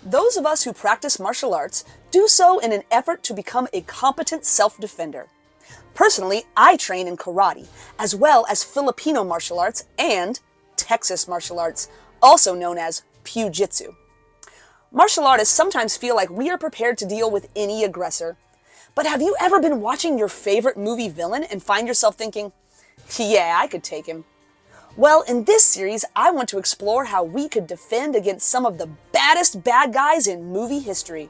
Those of us who practice martial arts do so in an effort to become a competent self-defender. Personally, I train in karate, as well as Filipino martial arts and Texas martial arts, also known as Pujitsu. Martial artists sometimes feel like we are prepared to deal with any aggressor. But have you ever been watching your favorite movie villain and find yourself thinking, yeah, I could take him? Well, in this series, I want to explore how we could defend against some of the baddest bad guys in movie history.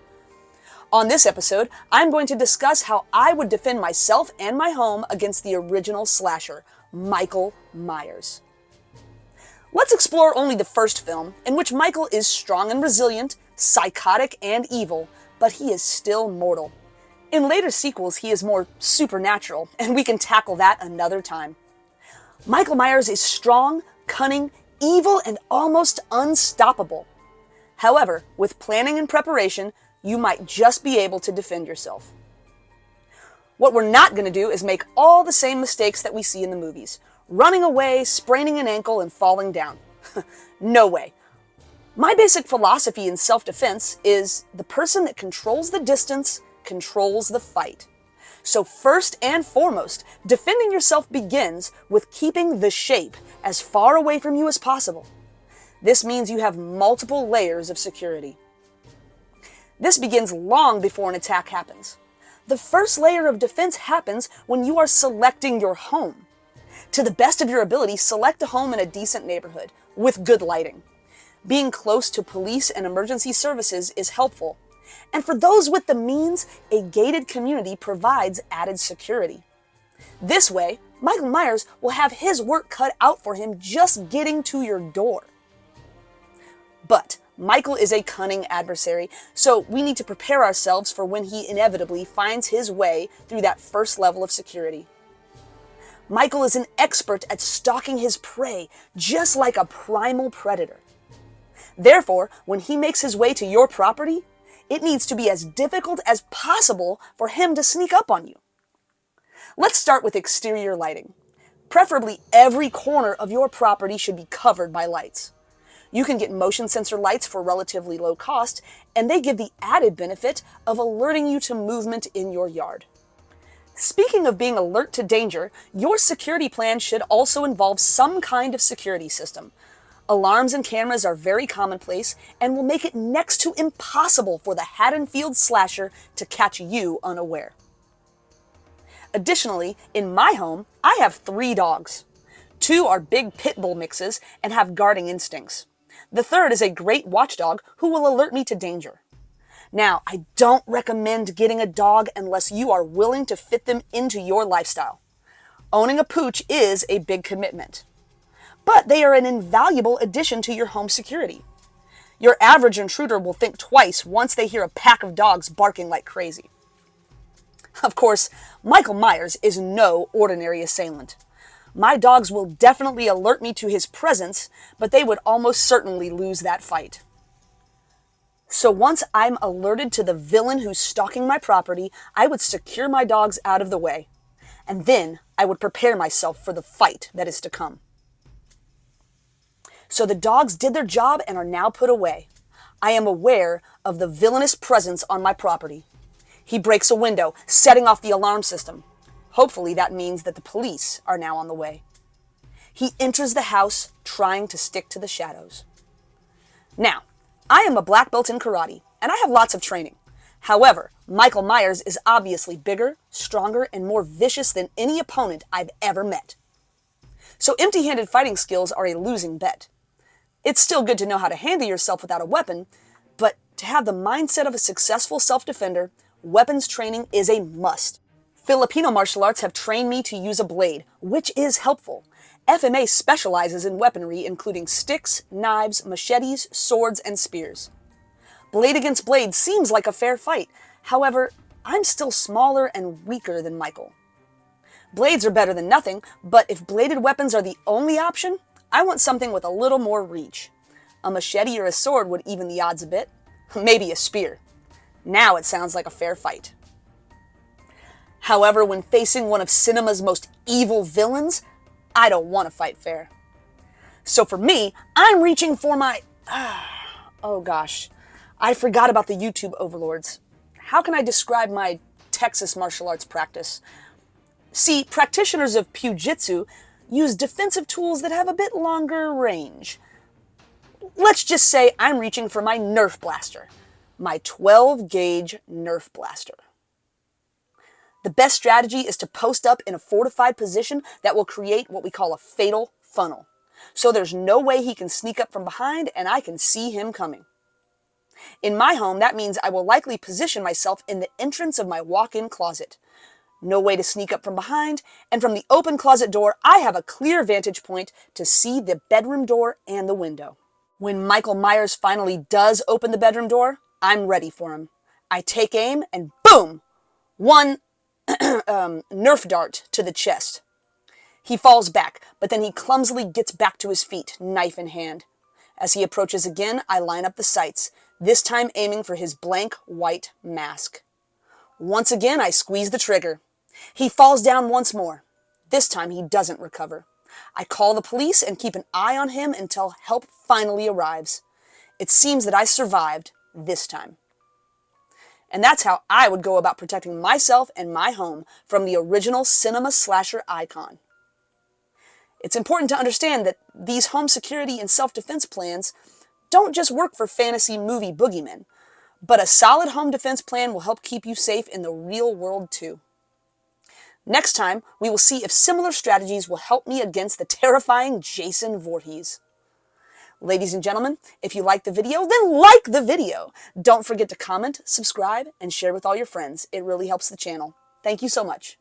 On this episode, I'm going to discuss how I would defend myself and my home against the original slasher, Michael Myers. Let's explore only the first film, in which Michael is strong and resilient, psychotic and evil, but he is still mortal. In later sequels, he is more supernatural, and we can tackle that another time. Michael Myers is strong, cunning, evil, and almost unstoppable. However, with planning and preparation, you might just be able to defend yourself. What we're not going to do is make all the same mistakes that we see in the movies. Running away, spraining an ankle, and falling down. No way. My basic philosophy in self-defense is the person that controls the distance controls the fight. So first and foremost, defending yourself begins with keeping the shape as far away from you as possible. This means you have multiple layers of security. This begins long before an attack happens. The first layer of defense happens when you are selecting your home. To the best of your ability, select a home in a decent neighborhood with good lighting. Being close to police and emergency services is helpful. And for those with the means, a gated community provides added security. This way, Michael Myers will have his work cut out for him just getting to your door. But Michael is a cunning adversary, so we need to prepare ourselves for when he inevitably finds his way through that first level of security. Michael is an expert at stalking his prey, just like a primal predator. Therefore, when he makes his way to your property, it needs to be as difficult as possible for him to sneak up on you. Let's start with exterior lighting. Preferably every corner of your property should be covered by lights. You can get motion sensor lights for relatively low cost, and they give the added benefit of alerting you to movement in your yard. Speaking of being alert to danger, your security plan should also involve some kind of security system. Alarms and cameras are very commonplace and will make it next to impossible for the Haddonfield slasher to catch you unaware. Additionally, in my home, I have 3 dogs. 2 are big pit bull mixes and have guarding instincts. The third is a great watchdog who will alert me to danger. Now, I don't recommend getting a dog unless you are willing to fit them into your lifestyle. Owning a pooch is a big commitment. But they are an invaluable addition to your home security. Your average intruder will think twice once they hear a pack of dogs barking like crazy. Of course, Michael Myers is no ordinary assailant. My dogs will definitely alert me to his presence, but they would almost certainly lose that fight. So once I'm alerted to the villain who's stalking my property, I would secure my dogs out of the way. And then I would prepare myself for the fight that is to come. So the dogs did their job and are now put away. I am aware of the villainous presence on my property. He breaks a window, setting off the alarm system. Hopefully that means that the police are now on the way. He enters the house, trying to stick to the shadows. Now, I am a black belt in karate, and I have lots of training. However, Michael Myers is obviously bigger, stronger, and more vicious than any opponent I've ever met. So empty-handed fighting skills are a losing bet. It's still good to know how to handle yourself without a weapon, but to have the mindset of a successful self-defender, weapons training is a must. Filipino martial arts have trained me to use a blade, which is helpful. FMA specializes in weaponry including sticks, knives, machetes, swords, and spears. Blade against blade seems like a fair fight. However, I'm still smaller and weaker than Michael. Blades are better than nothing, but if bladed weapons are the only option, I want something with a little more reach. A machete or a sword would even the odds a bit. Maybe a spear. Now it sounds like a fair fight. However, when facing one of cinema's most evil villains, I don't want to fight fair. So for me, I'm reaching for my... oh gosh. I forgot about the YouTube overlords. How can I describe my Texas martial arts practice? See, practitioners of Pujitsu use defensive tools that have a bit longer range. Let's just say I'm reaching for my Nerf blaster, my 12-gauge Nerf blaster. The best strategy is to post up in a fortified position that will create what we call a fatal funnel. So there's no way he can sneak up from behind and I can see him coming. In my home, that means I will likely position myself in the entrance of my walk-in closet. No way to sneak up from behind, and from the open closet door, I have a clear vantage point to see the bedroom door and the window. When Michael Myers finally does open the bedroom door, I'm ready for him. I take aim and boom! One Nerf dart to the chest. He falls back, but then he clumsily gets back to his feet, knife in hand. As he approaches again, I line up the sights, this time aiming for his blank white mask. Once again, I squeeze the trigger. He falls down once more. This time he doesn't recover. I call the police and keep an eye on him until help finally arrives. It seems that I survived this time. And that's how I would go about protecting myself and my home from the original cinema slasher icon. It's important to understand that these home security and self-defense plans don't just work for fantasy movie boogeymen, but a solid home defense plan will help keep you safe in the real world too. Next time, we will see if similar strategies will help me against the terrifying Jason Voorhees. Ladies and gentlemen, if you liked the video, then like the video. Don't forget to comment, subscribe, and share with all your friends. It really helps the channel. Thank you so much.